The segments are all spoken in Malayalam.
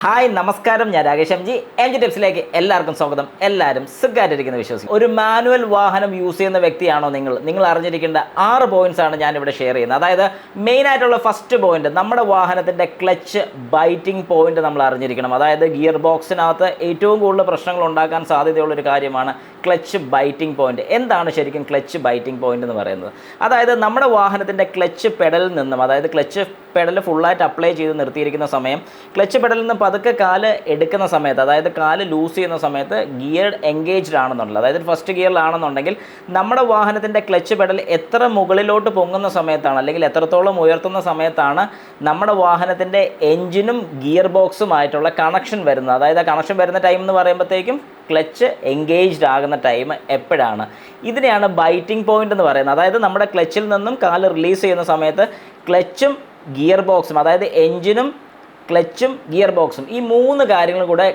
ഹായ് നമസ്കാരം, ഞാൻ രാകേഷ് എം ജി ടിപ്സിലേക്ക് എല്ലാവർക്കും സ്വാഗതം. എല്ലാവരും സുഖമായിട്ടിരിക്കുന്ന വിശ്വസിക്കും. ഒരു മാനുവൽ വാഹനം യൂസ് ചെയ്യുന്ന വ്യക്തിയാണോ നിങ്ങൾ അറിഞ്ഞിരിക്കേണ്ട 6 പോയിന്റ്സ് ആണ് ഞാനിവിടെ ഷെയർ ചെയ്യുന്നത്. അതായത് മെയിൻ ആയിട്ടുള്ള ഫസ്റ്റ് പോയിന്റ്, നമ്മുടെ വാഹനത്തിൻ്റെ ക്ലച്ച് ബൈറ്റിംഗ് പോയിന്റ് നമ്മൾ അറിഞ്ഞിരിക്കണം. അതായത് ഗിയർ ബോക്സിനകത്ത് ഏറ്റവും കൂടുതൽ പ്രശ്നങ്ങൾ ഉണ്ടാക്കാൻ സാധ്യതയുള്ളൊരു കാര്യമാണ് ക്ലച്ച് ബൈറ്റിംഗ് പോയിന്റ്. എന്താണ് ശരിക്കും ക്ലച്ച് ബൈറ്റിംഗ് പോയിന്റ് എന്ന് പറയുന്നത്? അതായത് നമ്മുടെ വാഹനത്തിൻ്റെ ക്ലച്ച് പെഡലിൽ നിന്നും, അതായത് ക്ലച്ച് പെഡൽ ഫുള്ളായിട്ട് അപ്ലൈ ചെയ്ത് നിർത്തിയിരിക്കുന്ന സമയം, ക്ലച്ച് പെഡലിൽ നിന്ന് പതുക്കെ കാല് എടുക്കുന്ന സമയത്ത്, അതായത് കാല് ലൂസ് ചെയ്യുന്ന സമയത്ത് ഗിയർ എൻഗേജ്ഡ് ആണെന്നുള്ളത്, അതായത് ഫസ്റ്റ് ഗിയറിലാണെന്നുണ്ടെങ്കിൽ നമ്മുടെ വാഹനത്തിൻ്റെ ക്ലച്ച് പെഡൽ എത്ര മുകളിലോട്ട് പൊങ്ങുന്ന സമയത്താണ്, അല്ലെങ്കിൽ എത്രത്തോളം ഉയർത്തുന്ന സമയത്താണ് നമ്മുടെ വാഹനത്തിൻ്റെ എൻജിനും ഗിയർ ബോക്സുമായിട്ടുള്ള കണക്ഷൻ വരുന്നത്. അതായത് ആ കണക്ഷൻ വരുന്ന ടൈം എന്ന് പറയുമ്പോഴത്തേക്കും ക്ലച്ച് എൻഗേജ്ഡ് ആകുന്ന ടൈം എപ്പോഴാണ്? ഇതിനെയാണ് ബൈറ്റിംഗ് പോയിന്റ് എന്ന് പറയുന്നത്. അതായത് നമ്മുടെ ക്ലച്ചിൽ നിന്നും കാല് റിലീസ് ചെയ്യുന്ന സമയത്ത് ക്ലച്ചും ഗിയർ ബോക്സും, അതായത് എൻജിനും ക്ലച്ചും ഗിയർ ബോക്സും, ഈ 3 കാര്യങ്ങളും കൂടെ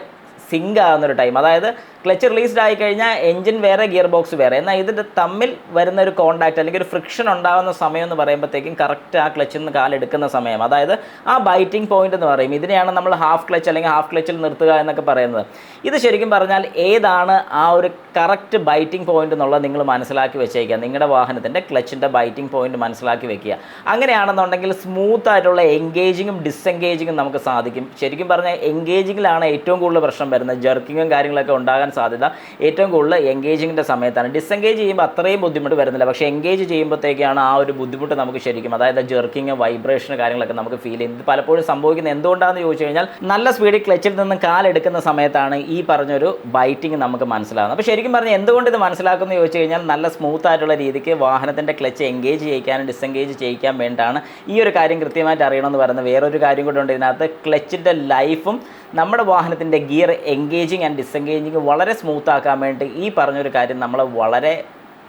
സിങ്ക് ആകുന്നൊരു ടൈം. അതായത് ക്ലച്ച് റിലീസ്ഡ് ആയി കഴിഞ്ഞാൽ എൻജിൻ വേറെ, ഗിയർ ബോക്സ് വേറെ. എന്നാൽ ഇതിൻ്റെ തമ്മിൽ വരുന്ന ഒരു കോൺടാക്റ്റ് അല്ലെങ്കിൽ ഒരു ഫ്രിക്ഷൻ ഉണ്ടാകുന്ന സമയം എന്ന് പറയുമ്പോഴത്തേക്കും കറക്റ്റ് ആ ക്ലച്ചിൽ നിന്ന് കാലെടുക്കുന്ന സമയം, അതായത് ആ ബൈറ്റിംഗ് പോയിന്റ് എന്ന് പറയും. ഇതിനെയാണ് നമ്മൾ ഹാഫ് ക്ലച്ച് അല്ലെങ്കിൽ ഹാഫ് ക്ലച്ചിൽ നിർത്തുക എന്നൊക്കെ പറയുന്നത്. ഇത് ശരിക്കും പറഞ്ഞാൽ ഏതാണ് ആ ഒരു കറക്റ്റ് ബൈറ്റിംഗ് പോയിന്റ് എന്നുള്ളത് നിങ്ങൾ മനസ്സിലാക്കി വെച്ചേക്കുക. നിങ്ങളുടെ വാഹനത്തിൻ്റെ ക്ലച്ചിൻ്റെ ബൈറ്റിംഗ് പോയിന്റ് മനസ്സിലാക്കി വെക്കുക. അങ്ങനെയാണെന്നുണ്ടെങ്കിൽ സ്മൂത്ത് ആയിട്ടുള്ള എൻഗേജിങ്ങും ഡിസെൻഗേജിങ്ങും നമുക്ക് സാധിക്കും. ശരിക്കും പറഞ്ഞാൽ എൻഗേജിങ്ങിലാണ് ഏറ്റവും കൂടുതൽ പ്രശ്നം വരുന്നത്. ജെർക്കിങ്ങും കാര്യങ്ങളൊക്കെ ഉണ്ടാകാൻ സാധ്യത ഏറ്റവും കൂടുതൽ എൻഗേജിങ്ങിൻ്റെ സമയത്താണ്. ഡിസെൻഗേജ് ചെയ്യുമ്പോൾ അത്രയും ബുദ്ധിമുട്ട് വരുന്നില്ല, പക്ഷേ എൻഗേജ് ചെയ്യുമ്പോഴത്തേക്കാണ് ആ ഒരു ബുദ്ധിമുട്ട് നമുക്ക് ശരിക്കും, അതായത് ജെർക്കിങ്, വൈബ്രേഷൻ കാര്യങ്ങളൊക്കെ നമുക്ക് ഫീൽ ചെയ്യുന്നത്. പലപ്പോഴും സംഭവിക്കുന്നത് എന്തുകൊണ്ടാണെന്ന് ചോദിച്ചു കഴിഞ്ഞാൽ നല്ല സ്പീഡിൽ ക്ലച്ചിൽ നിന്ന് കാലെടുക്കുന്ന സമയത്താണ് ഈ പറഞ്ഞൊരു ബൈറ്റിങ് നമുക്ക് മനസ്സിലാകുന്നത്. അപ്പോൾ ശരിക്കും പറഞ്ഞാൽ എന്തുകൊണ്ട് ഇത് മനസ്സിലാക്കുമെന്ന് ചോദിച്ചു കഴിഞ്ഞാൽ നല്ല സ്മൂത്ത് ആയിട്ടുള്ള രീതിക്ക് വാഹനത്തിൻ്റെ ക്ലച്ച് എൻഗേജ് ചെയ്യിക്കാനും ഡിസെൻഗേജ് ചെയ്യിക്കാൻ വേണ്ടിയിട്ടാണ് ഈ ഒരു കാര്യം കൃത്യമായിട്ട് അറിയണമെന്ന് പറയുന്നത്. വേറൊരു കാര്യം കൂടെ ഉണ്ട് ഇതിനകത്ത്. ക്ലച്ചിൻ്റെ ലൈഫും നമ്മുടെ വാഹനത്തിൻ്റെ ഗിയർ എൻഗേജിങ് ആൻഡ് ഡിസെൻഗേജിങ് വളരെ സ്മൂത്ത് ആക്കാൻ വേണ്ടി ഈ പറഞ്ഞൊരു കാര്യം നമ്മളെ വളരെ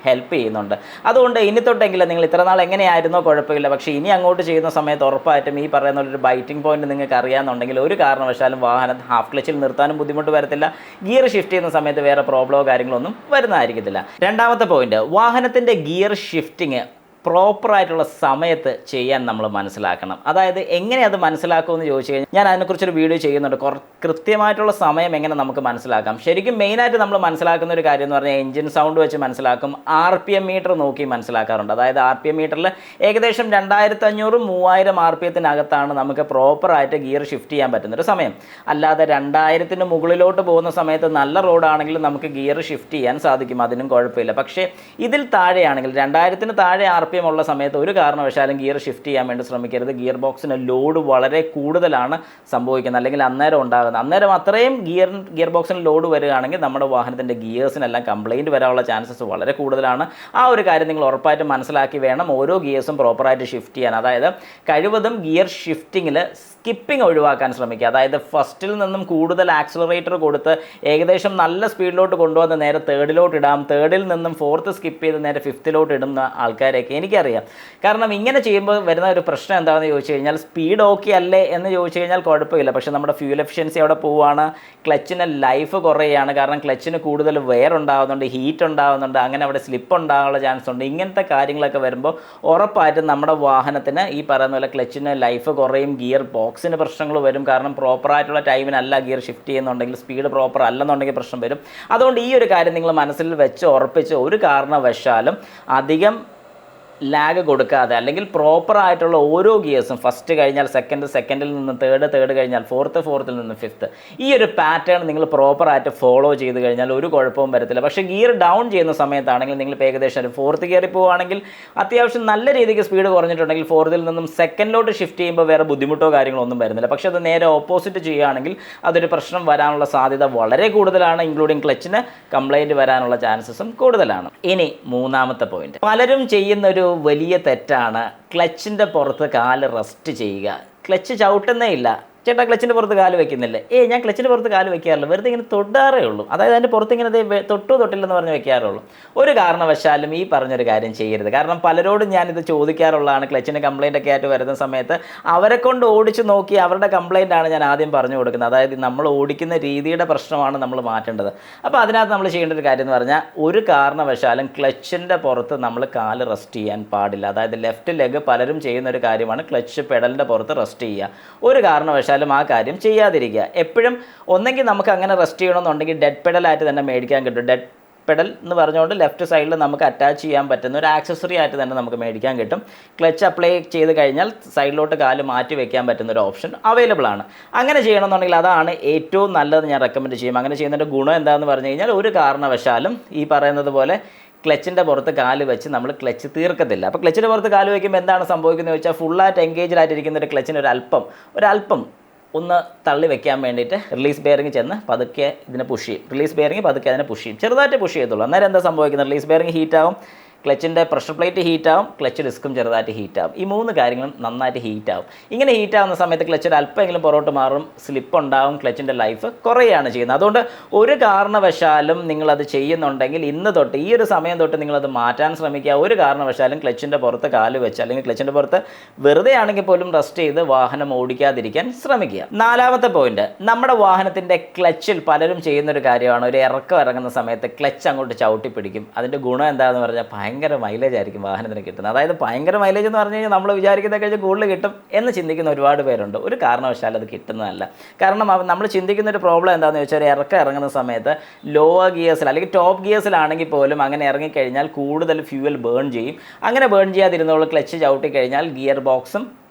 ഹെൽപ്പ് ചെയ്യുന്നുണ്ട്. അതുകൊണ്ട് ഇനി തൊട്ടെങ്കിലും നിങ്ങൾ ഇത്ര നാൾ എങ്ങനെയായിരുന്നോ കുഴപ്പമില്ല, പക്ഷേ ഇനി അങ്ങോട്ട് ചെയ്യുന്ന സമയത്ത് ഉറപ്പായിട്ടും ഈ പറയുന്ന ഒരു ബൈറ്റിംഗ് പോയിന്റ് നിങ്ങൾക്ക് അറിയാമെന്നുണ്ടെങ്കിൽ ഒരു കാരണവശാലും വാഹനം ഹാഫ് ക്ലച്ചിൽ നിർത്താനും ബുദ്ധിമുട്ട് വരത്തില്ല. ഗിയർ ഷിഫ്റ്റ് ചെയ്യുന്ന സമയത്ത് വേറെ പ്രോബ്ലമോ കാര്യങ്ങളോ ഒന്നും വരുന്നതായിരിക്കത്തില്ല. രണ്ടാമത്തെ പോയിന്റ്, വാഹനത്തിൻ്റെ ഗിയർ ഷിഫ്റ്റിങ് പ്രോപ്പറായിട്ടുള്ള സമയത്ത് ചെയ്യാൻ നമ്മൾ മനസ്സിലാക്കണം. അതായത് എങ്ങനെ അത് മനസ്സിലാക്കുമെന്ന് ചോദിച്ചു കഴിഞ്ഞാൽ ഞാൻ അതിനെക്കുറിച്ചൊരു വീഡിയോ ചെയ്യുന്നുണ്ട്. കൃത്യമായിട്ടുള്ള സമയം എങ്ങനെ നമുക്ക് മനസ്സിലാക്കാം. ശരിക്കും മെയിനായിട്ട് നമ്മൾ മനസ്സിലാക്കുന്ന ഒരു കാര്യം എന്ന് പറഞ്ഞാൽ എൻജിൻ സൗണ്ട് വെച്ച് മനസ്സിലാക്കും. RPM മീറ്റർ നോക്കി മനസ്സിലാക്കാറുണ്ട്. അതായത് RPM മീറ്ററിൽ ഏകദേശം 2500-3000 RPMത്തിനകത്താണ് നമുക്ക് പ്രോപ്പറായിട്ട് ഗിയർ ഷിഫ്റ്റ് ചെയ്യാൻ പറ്റുന്നൊരു സമയം. അല്ലാതെ 2000-ന് മുകളിലോട്ട് പോകുന്ന സമയത്ത് നല്ല റോഡാണെങ്കിൽ നമുക്ക് ഗിയർ ഷിഫ്റ്റ് ചെയ്യാൻ സാധിക്കും, അതിനും കുഴപ്പമില്ല. പക്ഷേ ഇതിൽ താഴെയാണെങ്കിൽ 2000-ന് താഴെ RPM ഉള്ള സമയത്ത് ഒരു കാരണവശാലും ഗിയർ ഷിഫ്റ്റ് ചെയ്യാൻ വേണ്ടി ശ്രമിക്കരുത്. ഗിയർ ബോക്സിന് ലോഡ് വളരെ കൂടുതലാണ് സംഭവിക്കുന്നത്, അല്ലെങ്കിൽ അന്നേരം ഉണ്ടാകുന്നത്. അന്നേരം അത്രയും ഗിയർ ബോക്സിന് ലോഡ് വരികയാണെങ്കിൽ നമ്മുടെ വാഹനത്തിൻ്റെ ഗിയേഴ്സിനെല്ലാം കംപ്ലയിൻറ്റ് വരാനുള്ള ചാൻസസ് വളരെ കൂടുതലാണ്. ആ ഒരു കാര്യം നിങ്ങൾ ഉറപ്പായിട്ടും മനസ്സിലാക്കി വേണം ഓരോ ഗിയേഴ്സും പ്രോപ്പറായിട്ട് ഷിഫ്റ്റ് ചെയ്യാൻ. അതായത് കഴിവതും ഗിയർ ഷിഫ്റ്റിങ്ങിൽ സ്കിപ്പിംഗ് ഒഴിവാക്കാൻ ശ്രമിക്കുക. അതായത് ഫസ്റ്റിൽ നിന്നും കൂടുതൽ ആക്സിലറേറ്റർ കൊടുത്ത് ഏകദേശം നല്ല സ്പീഡിലോട്ട് കൊണ്ടുവന്ന് നേരെ തേർഡിലോട്ട് ഇടാം, തേർഡിൽ നിന്നും ഫോർത്ത് സ്കിപ്പ് ചെയ്ത് നേരെ ഫിഫ്ത്തിലോട്ട് ഇടുന്ന ആൾക്കാരെയൊക്കെ എനിക്കറിയാം. കാരണം ഇങ്ങനെ ചെയ്യുമ്പോൾ വരുന്ന ഒരു പ്രശ്നം എന്താണെന്ന് ചോദിച്ചു കഴിഞ്ഞാൽ, സ്പീഡ് ഓക്കെ അല്ലേ എന്ന് ചോദിച്ചു കഴിഞ്ഞാൽ കുഴപ്പമില്ല, പക്ഷേ നമ്മുടെ ഫ്യൂൽ എഫിഷ്യൻസി അവിടെ പോവുകയാണ്, ക്ലച്ചിന് ലൈഫ് കുറയുകയാണ്. കാരണം ക്ലച്ചിന് കൂടുതൽ വെയർ ഉണ്ടാകുന്നുണ്ട്, ഹീറ്റ് ഉണ്ടാകുന്നുണ്ട്, അങ്ങനെ അവിടെ സ്ലിപ്പ് ഉണ്ടാകാനുള്ള ചാൻസ് ഉണ്ട്. ഇങ്ങനത്തെ കാര്യങ്ങളൊക്കെ വരുമ്പോൾ ഉറപ്പായിട്ടും നമ്മുടെ വാഹനത്തിന് ഈ പറയുന്ന പോലെ ക്ലച്ചിന് ലൈഫ് കുറയും, ഗിയർ ബോക്സിന് പ്രശ്നങ്ങൾ വരും. കാരണം പ്രോപ്പറായിട്ടുള്ള ടൈമിനല്ല ഗിയർ ഷിഫ്റ്റ് ചെയ്യുന്നുണ്ടെങ്കിൽ, സ്പീഡ് പ്രോപ്പർ അല്ലെന്നുണ്ടെങ്കിൽ പ്രശ്നം വരും. അതുകൊണ്ട് ഈ ഒരു കാര്യം നിങ്ങൾ മനസ്സിൽ വെച്ച് ഉറപ്പിച്ച് ഒരു കാരണവശാലും അധികം ലാഗ് കൊടുക്കാതെ, അല്ലെങ്കിൽ പ്രോപ്പറായിട്ടുള്ള ഓരോ ഗിയേഴ്സും ഫസ്റ്റ് കഴിഞ്ഞാൽ സെക്കൻഡിൽ നിന്ന് തേർഡ് കഴിഞ്ഞാൽ ഫോർത്തിൽ നിന്ന് ഫിഫ്ത്ത്, ഈ ഒരു പാറ്റേൺ നിങ്ങൾ പ്രോപ്പറായിട്ട് ഫോളോ ചെയ്ത് കഴിഞ്ഞാൽ ഒരു കുഴപ്പവും വരത്തില്ല. പക്ഷേ ഗിയർ ഡൗൺ ചെയ്യുന്ന സമയത്താണെങ്കിൽ നിങ്ങൾ ഇപ്പോൾ ഏകദേശം ഒരു ഫോർത്ത് ഗിയറിൽ പോവുകയാണെങ്കിൽ അത്യാവശ്യം നല്ല രീതിക്ക് സ്പീഡ് കുറഞ്ഞിട്ടുണ്ടെങ്കിൽ ഫോർത്തിൽ നിന്നും സെക്കൻഡിലോട്ട് ഷിഫ്റ്റ് ചെയ്യുമ്പോൾ വേറെ ബുദ്ധിമുട്ടോ കാര്യങ്ങളോ ഒന്നും വരുന്നില്ല. പക്ഷേ അത് നേരെ ഓപ്പോസിറ്റ് ചെയ്യുകയാണെങ്കിൽ അതൊരു പ്രശ്നം വരാനുള്ള സാധ്യത വളരെ കൂടുതലാണ്. ഇൻക്ലൂഡിങ് ക്ലച്ചിന് കംപ്ലയിൻറ്റ് വരാനുള്ള ചാൻസസും കൂടുതലാണ്. ഇനി മൂന്നാമത്തെ പോയിന്റ്, പലരും ചെയ്യുന്നൊരു വലിയ തെറ്റാണ് ക്ലച്ചിൻ്റെ പുറത്ത് കാല് റെസ്റ്റ് ചെയ്യുക. ക്ലച്ച് ചവിട്ടുന്നേ ഇല്ല. ചേട്ടാ ക്ലച്ചിൻ്റെ പുറത്ത് കാല് വെക്കുന്നില്ലേ? ഞാൻ ക്ലച്ചിൻ്റെ പുറത്ത് കാല് വെക്കാറില്ല, വെറുതെ ഇങ്ങനെ തൊടാറേ ഉള്ളൂ. അതായത് അതിൻ്റെ പുറത്ത് ഇങ്ങനെ തൊട്ടില്ലെന്ന് പറഞ്ഞ് വെക്കാറുള്ളൂ. ഒരു കാരണവശാലും ഈ പറഞ്ഞൊരു കാര്യം ചെയ്യരുത്. കാരണം പലരോടും ഞാനിത് ചോദിക്കാറുള്ളതാണ്. ക്ലച്ചിന് കംപ്ലയിൻ്റ് ഒക്കെ ആയിട്ട് വരുന്ന സമയത്ത് അവരെ കൊണ്ട് ഓടിച്ച് നോക്കി അവരുടെ കംപ്ലയിൻ്റാണ് ഞാൻ ആദ്യം പറഞ്ഞു കൊടുക്കുന്നത്. അതായത് നമ്മൾ ഓടിക്കുന്ന രീതിയുടെ പ്രശ്നമാണ് നമ്മൾ മാറ്റേണ്ടത്. അപ്പോൾ അതിനകത്ത് നമ്മൾ ചെയ്യേണ്ട ഒരു കാര്യം എന്ന് പറഞ്ഞാൽ, ഒരു കാരണവശാലും ക്ലച്ചിൻ്റെ പുറത്ത് നമ്മൾ കാല് റെസ്റ്റ് ചെയ്യാൻ പാടില്ല. അതായത് ലെഫ്റ്റ് ലെഗ് പലരും ചെയ്യുന്ന ഒരു കാര്യമാണ് ക്ലച്ച് പെഡലിൻ്റെ പുറത്ത് റെസ്റ്റ് ചെയ്യുക. ഒരു കാരണവശാലും കാരണവശാലും ആ കാര്യം ചെയ്യാതിരിക്കുക. എപ്പോഴും ഒന്നെങ്കിൽ നമുക്ക് അങ്ങനെ റെസ്റ്റ് ചെയ്യണമെന്നുണ്ടെങ്കിൽ ഡെഡ് പെഡലായിട്ട് തന്നെ മേടിക്കാൻ കിട്ടും. ഡെഡ് പെഡൽ എന്ന് പറഞ്ഞുകൊണ്ട് ലെഫ്റ്റ് സൈഡിൽ നമുക്ക് അറ്റാച്ച് ചെയ്യാൻ പറ്റുന്ന ഒരു ആക്സസറി ആയിട്ട് തന്നെ നമുക്ക് മേടിക്കാൻ കിട്ടും. ക്ലച്ച് അപ്ലൈ ചെയ്ത് കഴിഞ്ഞാൽ സൈഡിലോട്ട് കാല് മാറ്റി വെക്കാൻ പറ്റുന്ന ഒരു ഓപ്ഷൻ അവൈലബിൾ ആണ്. അങ്ങനെ ചെയ്യണമെന്നുണ്ടെങ്കിൽ അതാണ് ഏറ്റവും നല്ലത്, ഞാൻ റെക്കമെൻഡ് ചെയ്യും. അങ്ങനെ ചെയ്യുന്നതിൻ്റെ ഗുണം എന്താണെന്ന് പറഞ്ഞു കഴിഞ്ഞാൽ ഒരു കാരണവശാലും ഈ പറയുന്നത് പോലെ ക്ലച്ചിൻ്റെ പുറത്ത് കാല് വെച്ച് നമ്മൾ ക്ലച്ച് തീർക്കത്തില്ല. അപ്പോൾ ക്ലച്ചിൻ്റെ പുറത്ത് കാല് വയ്ക്കുമ്പോൾ എന്താണ് സംഭവിക്കുന്നത് വെച്ചാൽ ഫുള്ളായിട്ട് എൻഗേജ്ഡ് ആയിട്ടിരിക്കുന്ന ഒരു ക്ലച്ചിന് ഒരല്പം ഒന്ന് തള്ളി വെക്കാൻ വേണ്ടിയിട്ട് റിലീസ് ബെയറിംഗ് ചെന്ന് പതുക്കെ ഇതിനെ പുഷ് ചെയ്യും. റിലീസ് ബെയറിംഗ് പതുക്കെ അതിനെ പുഷ് ചെയ്യും, ചെറുതായിട്ട് പുഷ് ചെയ്യത്തുള്ളൂ. അന്നേരം എന്താ സംഭവിക്കുന്നത്, റിലീസ് ബെയറിംഗ് ഹീറ്റാവും, ക്ലച്ചിൻ്റെ പ്രഷർ പ്ലേറ്റ് ഹീറ്റാവും, ക്ലച്ച് ഡിസ്കും ചെറുതായിട്ട് ഹീറ്റാവും. ഈ 3 കാര്യങ്ങളും നന്നായിട്ട് ഹീറ്റാവും. ഇങ്ങനെ ഹീറ്റാവുന്ന സമയത്ത് ക്ലച്ചിൽ അല്പമെങ്കിലും പുറകോട്ട് മാറും, സ്ലിപ്പ് ഉണ്ടാവും, ക്ലച്ചിൻ്റെ ലൈഫ് കുറയുകയാണ് ചെയ്യുന്നത്. അതുകൊണ്ട് ഒരു കാരണവശാലും നിങ്ങളത് ചെയ്യുന്നുണ്ടെങ്കിൽ ഇന്ന് തൊട്ട് ഈ ഒരു സമയം തൊട്ട് നിങ്ങളത് മാറ്റാൻ ശ്രമിക്കുക. ഒരു കാരണവശാലും ക്ലച്ചിൻ്റെ പുറത്ത് കാല് വെച്ച് അല്ലെങ്കിൽ ക്ലച്ചിൻ്റെ പുറത്ത് വെറുതെ ആണെങ്കിൽ പോലും റെസ്റ്റ് ചെയ്ത് വാഹനം ഓടിക്കാതിരിക്കാൻ ശ്രമിക്കുക. 4ാമത്തെ പോയിന്റ്, നമ്മുടെ വാഹനത്തിൻ്റെ ക്ലച്ചിൽ പലരും ചെയ്യുന്നൊരു കാര്യമാണ് ഒരു ഇറക്കം ഇറങ്ങുന്ന സമയത്ത് ക്ലച്ച് അങ്ങോട്ട് ചവിട്ടി പിടിക്കും. അതിൻ്റെ ഗുണം എന്താണെന്ന് പറഞ്ഞാൽ ഭയങ്കര മൈലേജ് ആയിരിക്കും വാഹനത്തിന് കിട്ടുന്നത്. അതായത് ഭയങ്കര മൈലേജ് എന്ന് പറഞ്ഞു കഴിഞ്ഞാൽ നമ്മൾ വിചാരിക്കുന്ന കഴിഞ്ഞാൽ കൂടുതൽ കിട്ടും എന്ന് ചിന്തിക്കുന്ന ഒരുപാട് പേരുണ്ട്. ഒരു കാരണവശാലും അത് കിട്ടുന്നതല്ല. കാരണം നമ്മൾ ചിന്തിക്കുന്ന ഒരു പ്രോബ്ലം എന്താണെന്ന് വെച്ചാൽ ഇറക്കം ഇറങ്ങുന്ന സമയത്ത് ലോവർ ഗിയേഴ്സിൽ അല്ലെങ്കിൽ ടോപ്പ് ഗിയേഴ്സിലാണെങ്കിൽ പോലും അങ്ങനെ ഇറങ്ങിക്കഴിഞ്ഞാൽ കൂടുതൽ ഫ്യൂവൽ ബേൺ ചെയ്യും. അങ്ങനെ ബേൺ ചെയ്യാതിരുന്നോളൂ ക്ലച്ച് ചവിട്ടി കഴിഞ്ഞാൽ ഗിയർ ബോക്സും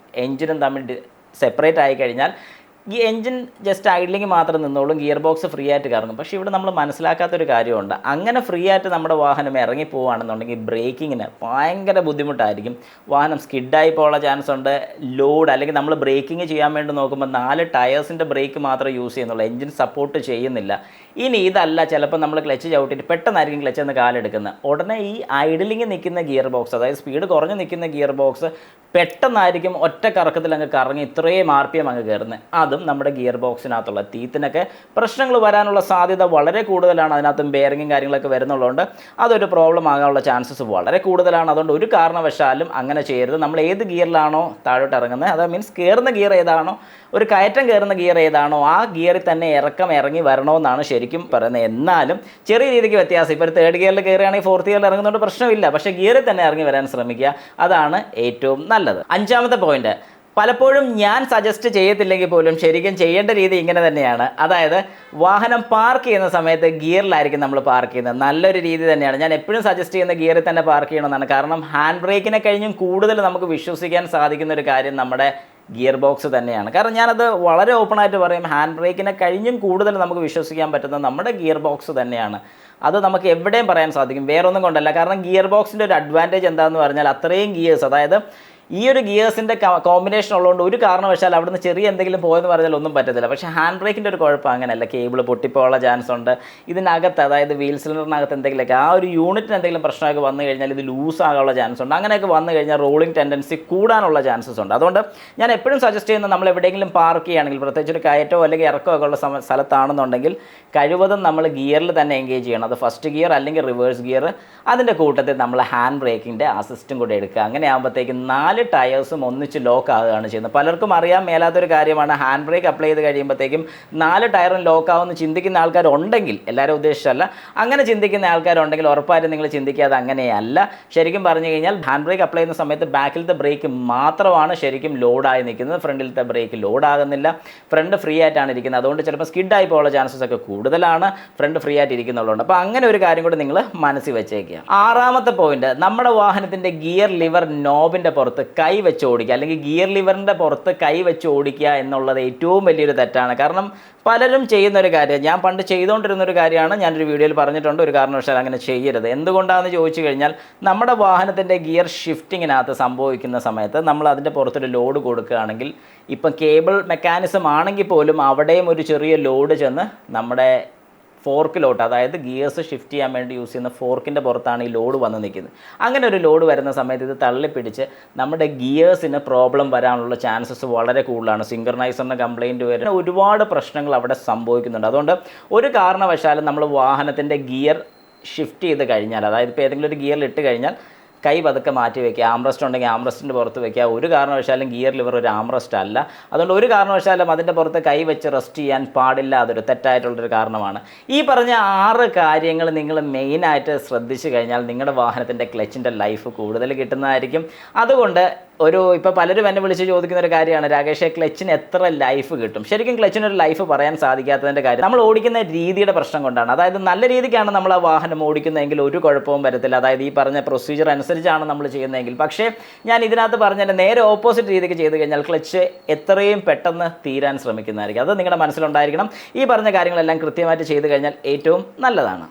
എഞ്ചിനും തമ്മിൽ സെപ്പറേറ്റ് ആയി കഴിഞ്ഞാൽ ഈ എഞ്ചിൻ ജസ്റ്റ് ഐഡ്ലിങ് മാത്രം നിന്നോളും, ഗിയർ ബോക്സ് ഫ്രീ ആയിട്ട് കറങ്ങും. പക്ഷേ ഇവിടെ നമ്മൾ മനസ്സിലാക്കാത്തൊരു കാര്യമുണ്ട്, അങ്ങനെ ഫ്രീ ആയിട്ട് നമ്മുടെ വാഹനം ഇറങ്ങി പോവുകയാണെന്നുണ്ടെങ്കിൽ ബ്രേക്കിങ്ങിന് ഭയങ്കര ബുദ്ധിമുട്ടായിരിക്കും. വാഹനം സ്കിഡായി പോകാനുള്ള ചാൻസ് ഉണ്ട്. ലോഡ് അല്ലെങ്കിൽ നമ്മൾ ബ്രേക്കിങ് ചെയ്യാൻ വേണ്ടി നോക്കുമ്പോൾ 4 ടയേഴ്സിൻ്റെ ബ്രേക്ക് മാത്രമേ യൂസ് ചെയ്യുന്നുള്ളൂ, എഞ്ചിൻ സപ്പോർട്ട് ചെയ്യുന്നില്ല. ഇനി ഇതല്ല, ചിലപ്പോൾ നമ്മൾ ക്ലച്ച് ചവിട്ടിയിട്ട് പെട്ടെന്നായിരിക്കും ക്ലച്ച് എന്ന് കാലെടുക്കുന്നത്. ഉടനെ ഈ ഐഡലിങ് നിൽക്കുന്ന ഗിയർ ബോക്സ്, അതായത് സ്പീഡ് കുറഞ്ഞ് നിൽക്കുന്ന ഗിയർ ബോക്സ് പെട്ടെന്നായിരിക്കും ഒറ്റ കറക്കത്തിൽ അങ്ങ് കറങ്ങി ഇത്രയും RPM അങ്ങ് കയറുന്നത്. അതും നമ്മുടെ ഗിയർ ബോക്സിനകത്തുള്ള ടീത്തിനൊക്കെ പ്രശ്നങ്ങൾ വരാനുള്ള സാധ്യത വളരെ കൂടുതലാണ്. അതിനകത്തും ബെയറിങ്ങും കാര്യങ്ങളൊക്കെ വരുന്നുള്ളതുകൊണ്ട് അതൊരു പ്രോബ്ലം ആകാനുള്ള ചാൻസസ് വളരെ കൂടുതലാണ്. അതുകൊണ്ട് ഒരു കാരണവശാലും അങ്ങനെ ചെയ്യരുത്. നമ്മൾ ഏത് ഗിയറിലാണോ താഴോട്ട് ഇറങ്ങുന്നത്, അത് മീൻസ് കയറുന്ന ഗിയർ ഏതാണോ, ഒരു കയറ്റം കയറുന്ന ഗിയർ ഏതാണോ ആ ഗിയറിൽ തന്നെ ഇറങ്ങി വരണമെന്നാണ് ശരിക്കും പറയുന്നത്. എന്നാലും ചെറിയ രീതിക്ക് വ്യത്യാസം. ഇപ്പോൾ ഒരു 3rd ഗിയറിൽ കയറുകയാണെങ്കിൽ 4th ഗിയറിൽ ഇറങ്ങുന്നതുകൊണ്ട് പ്രശ്നമില്ല. പക്ഷേ ഗിയറിൽ തന്നെ ഇറങ്ങി വരാൻ ശ്രമിക്കുക, അതാണ് ഏറ്റവും നല്ലത്. 5ാമത്തെ പോയിന്റ്, പലപ്പോഴും ഞാൻ സജസ്റ്റ് ചെയ്യത്തില്ലെങ്കിൽ പോലും ശരിക്കും ചെയ്യേണ്ട രീതി ഇങ്ങനെ തന്നെയാണ്. അതായത് വാഹനം പാർക്ക് ചെയ്യുന്ന സമയത്ത് ഗിയറിലായിരിക്കും നമ്മൾ പാർക്ക് ചെയ്യുന്നത്. നല്ലൊരു രീതി തന്നെയാണ്. ഞാൻ എപ്പോഴും സജസ്റ്റ് ചെയ്യുന്ന ഗിയറിൽ തന്നെ പാർക്ക് ചെയ്യണമെന്നാണ്. കാരണം ഹാൻഡ് ബ്രേക്കിനെ കഴിഞ്ഞും കൂടുതൽ നമുക്ക് വിശ്വസിക്കാൻ സാധിക്കുന്ന ഒരു കാര്യം നമ്മുടെ ഗിയർ ബോക്സ് തന്നെയാണ്. കാരണം ഞാനത് വളരെ ഓപ്പണായിട്ട് പറയും, ഹാൻഡ് ബ്രേക്കിനെ കഴിഞ്ഞും കൂടുതൽ നമുക്ക് വിശ്വസിക്കാൻ പറ്റുന്നത് നമ്മുടെ ഗിയർ ബോക്സ് തന്നെയാണ്. അത് നമുക്ക് എവിടെയും പറയാൻ സാധിക്കും, വേറൊന്നും കൊണ്ടല്ല. കാരണം ഗിയർ ബോക്സിൻ്റെ ഒരു അഡ്വാൻറ്റേജ് എന്താണെന്ന് പറഞ്ഞാൽ അത്രയും ഗിയേഴ്സ്, അതായത് ഈ ഒരു ഗിയേഴ്സിൻ്റെ കോമ്പിനേഷൻ ഉള്ളതുകൊണ്ട് ഒരു കാരണവശാൽ അവിടുന്ന് ചെറിയ എന്തെങ്കിലും പോയെന്ന് പറഞ്ഞാൽ ഒന്നും പറ്റത്തില്ല. പക്ഷേ ഹാൻഡ് ബ്രേക്കിൻ്റെ ഒരു കുഴപ്പം അങ്ങനെയല്ല, കേബിൾ പൊട്ടിപ്പോകാനുള്ള ചാൻസ് ഉണ്ട്. ഇതിനകത്ത് അതായത് വീൽ സിലിണ്ടറിനകത്ത് എന്തെങ്കിലുമൊക്കെ ആ ഒരു യൂണിറ്റിന് എന്തെങ്കിലും പ്രശ്നമൊക്കെ വന്നു കഴിഞ്ഞാൽ ഇത് ലൂസ് ആകാനുള്ള ചാൻസ് ഉണ്ട്. അങ്ങനെയൊക്കെ വന്നു കഴിഞ്ഞാൽ റോളിംഗ് ടെൻഡൻസി കൂടാനുള്ള ചാൻസസ് ഉണ്ട്. അതുകൊണ്ട് ഞാൻ എപ്പോഴും സജസ്റ്റ് ചെയ്യുന്നത്, നമ്മൾ എവിടെയെങ്കിലും പാർക്ക് ചെയ്യുകയാണെങ്കിൽ, പ്രത്യേകിച്ച് ഒരു കയറ്റോ അല്ലെങ്കിൽ ഇറക്കമൊക്കെ ഉള്ള സ്ഥലത്താണെന്നുണ്ടെങ്കിൽ കഴിവതും നമ്മൾ ഗിയറിൽ തന്നെ എൻഗേജ് ചെയ്യണം. അത് ഫസ്റ്റ് ഗിയർ അല്ലെങ്കിൽ റിവേഴ്സ് ഗിയർ, അതിൻ്റെ കൂട്ടത്തിൽ നമ്മൾ ഹാൻഡ് ബ്രേക്കിൻ്റെ അസിസ്റ്റും കൂടെ എടുക്കുക. അങ്ങനെ ആകുമ്പോഴത്തേക്കും 4 ടയേഴ്സും ഒന്നിച്ച് ലോക്ക് ആവുകയാണ് ചെയ്യുന്നത്. പലർക്കും അറിയാൻ മേലാത്തൊരു കാര്യമാണ്, ഹാൻഡ് ബ്രേക്ക് അപ്ലൈ ചെയ്ത് കഴിയുമ്പോഴത്തേക്കും 4 ടയറും ലോക്ക് ആവുമെന്ന് ചിന്തിക്കുന്ന ആൾക്കാരുണ്ടെങ്കിൽ, എല്ലാവരും ഉദ്ദേശിച്ചല്ല, അങ്ങനെ ചിന്തിക്കുന്ന ആൾക്കാരുണ്ടെങ്കിൽ ഉറപ്പായിട്ടും നിങ്ങൾ ചിന്തിക്കാതെ അങ്ങനെയല്ല. ശരിക്കും പറഞ്ഞു കഴിഞ്ഞാൽ ഹാൻഡ് ബ്രേക്ക് അപ്ലൈ ചെയ്യുന്ന സമയത്ത് ബാക്കിലത്തെ ബ്രേക്ക് മാത്രമാണ് ശരിക്കും ലോഡായി നിൽക്കുന്നത്, ഫ്രണ്ടിലത്തെ ബ്രേക്ക് ലോഡാകുന്നില്ല. ഫ്രണ്ട് ഫ്രീ ആയിട്ടാണ് ഇരിക്കുന്നത്. അതുകൊണ്ട് ചിലപ്പോൾ സ്കിഡായി പോകാനുള്ള ചാൻസസ് ഒക്കെ കൂടുതലാണ്, ഫ്രണ്ട് ഫ്രീ ആയിട്ട് ഇരിക്കുന്നുള്ളതുകൊണ്ട്. അപ്പോൾ അങ്ങനെ ഒരു കാര്യം കൂടി നിങ്ങൾ മനസ്സിൽ വെച്ചേക്കുക. 6ാമത്തെ പോയിന്റ്, നമ്മുടെ വാഹനത്തിൻ്റെ ഗിയർ ലിവർ നോബിൻ്റെ പുറത്ത് കൈ വെച്ച് ഓടിക്കുക, അല്ലെങ്കിൽ ഗിയർ ലിവറിൻ്റെ പുറത്ത് കൈ വെച്ച് ഓടിക്കുക എന്നുള്ളത് ഏറ്റവും വലിയൊരു തെറ്റാണ്. കാരണം പലരും ചെയ്യുന്നൊരു കാര്യം, ഞാൻ പണ്ട് ചെയ്തുകൊണ്ടിരുന്നൊരു കാര്യമാണ്, ഞാനൊരു വീഡിയോയിൽ പറഞ്ഞിട്ടുണ്ട്, ഒരു കാരണവശാലും അങ്ങനെ ചെയ്യരുത്. എന്തുകൊണ്ടാണെന്ന് ചോദിച്ചു കഴിഞ്ഞാൽ നമ്മുടെ വാഹനത്തിൻ്റെ ഗിയർ ഷിഫ്റ്റിങ്ങിനകത്ത് സംഭവിക്കുന്ന സമയത്ത് നമ്മൾ അതിൻ്റെ പുറത്തൊരു ലോഡ് കൊടുക്കുകയാണെങ്കിൽ, ഇപ്പം കേബിൾ മെക്കാനിസം ആണെങ്കിൽ പോലും അവിടെയും ഒരു ചെറിയ ലോഡ് ചെന്ന് നമ്മുടെ ഫോർക്കിലോട്ട്, അതായത് ഗിയേഴ്സ് ഷിഫ്റ്റ് ചെയ്യാൻ വേണ്ടി യൂസ് ചെയ്യുന്ന ഫോർക്കിൻ്റെ പുറത്താണ് ഈ ലോഡ് വന്ന് നിൽക്കുന്നത്. അങ്ങനെ ഒരു ലോഡ് വരുന്ന സമയത്ത് ഇത് തള്ളിപ്പിടിച്ച് നമ്മുടെ ഗിയേഴ്സിന് പ്രോബ്ലം വരാനുള്ള ചാൻസസ് വളരെ കൂടുതലാണ്. സിങ്കർണൈസറിന് കംപ്ലയിൻറ്റ് വരുന്ന ഒരുപാട് പ്രശ്നങ്ങൾ അവിടെ സംഭവിക്കുന്നുണ്ട്. അതുകൊണ്ട് ഒരു കാരണവശാലും നമ്മൾ വാഹനത്തിൻ്റെ ഗിയർ ഷിഫ്റ്റ് ചെയ്ത് കഴിഞ്ഞാൽ, അതായത് ഇപ്പോൾ ഏതെങ്കിലും ഒരു ഗിയറിൽ ഇട്ട് കഴിഞ്ഞാൽ കൈ പതുക്കെ മാറ്റി വയ്ക്കുക. ആംറസ്റ്റ് ഉണ്ടെങ്കിൽ ആംറസ്റ്റിൻ്റെ പുറത്ത് വയ്ക്കുക. ഒരു കാരണവശാലും ഗിയർ ലിവർ ഒരു ആംറസ്റ്റ് അല്ല. അതുകൊണ്ട് ഒരു കാരണവശാലും അതിൻ്റെ പുറത്ത് കൈ വെച്ച് റെസ്റ്റ് ചെയ്യാൻ പാടില്ല. അതൊരു തെറ്റായിട്ടുള്ളൊരു കാരണമാണ്. ഈ പറഞ്ഞ 6 കാര്യങ്ങൾ നിങ്ങൾ മെയിനായിട്ട് ശ്രദ്ധിച്ചു കഴിഞ്ഞാൽ നിങ്ങളുടെ വാഹനത്തിൻ്റെ ക്ലച്ചിൻ്റെ ലൈഫ് കൂടുതൽ കിട്ടുന്നതായിരിക്കും. അതുകൊണ്ട് ഇപ്പോൾ പലരും എന്നെ വിളിച്ച് ചോദിക്കുന്ന ഒരു കാര്യമാണ്, രാകേഷ് ക്ലച്ചിന് എത്ര ലൈഫ് കിട്ടും? ശരിക്കും ക്ലച്ചിനൊരു ലൈഫ് പറയാൻ സാധിക്കാത്തതിൻ്റെ കാര്യം നമ്മൾ ഓടിക്കുന്ന രീതിയുടെ പ്രശ്നം കൊണ്ടാണ്. അതായത് നല്ല രീതിക്കാണ് നമ്മൾ ആ വാഹനം ഓടിക്കുന്നതെങ്കിൽ ഒരു കുഴപ്പവും വരത്തില്ല. അതായത് ഈ പറഞ്ഞ പ്രൊസീജിയർ അനുസരിച്ചാണ് നമ്മൾ ചെയ്യുന്നതെങ്കിൽ. പക്ഷേ ഞാൻ ഇതിനകത്ത് പറഞ്ഞതിൻ്റെ നേരെ ഓപ്പോസിറ്റ് രീതിക്ക് ചെയ്ത് കഴിഞ്ഞാൽ ക്ലച്ച് എത്രയും പെട്ടെന്ന് തീരാൻ ശ്രമിക്കുന്നതായിരിക്കും. അത് നിങ്ങളുടെ മനസ്സിലുണ്ടായിരിക്കണം. ഈ പറഞ്ഞ കാര്യങ്ങളെല്ലാം കൃത്യമായിട്ട് ചെയ്ത് കഴിഞ്ഞാൽ ഏറ്റവും നല്ലതാണ്.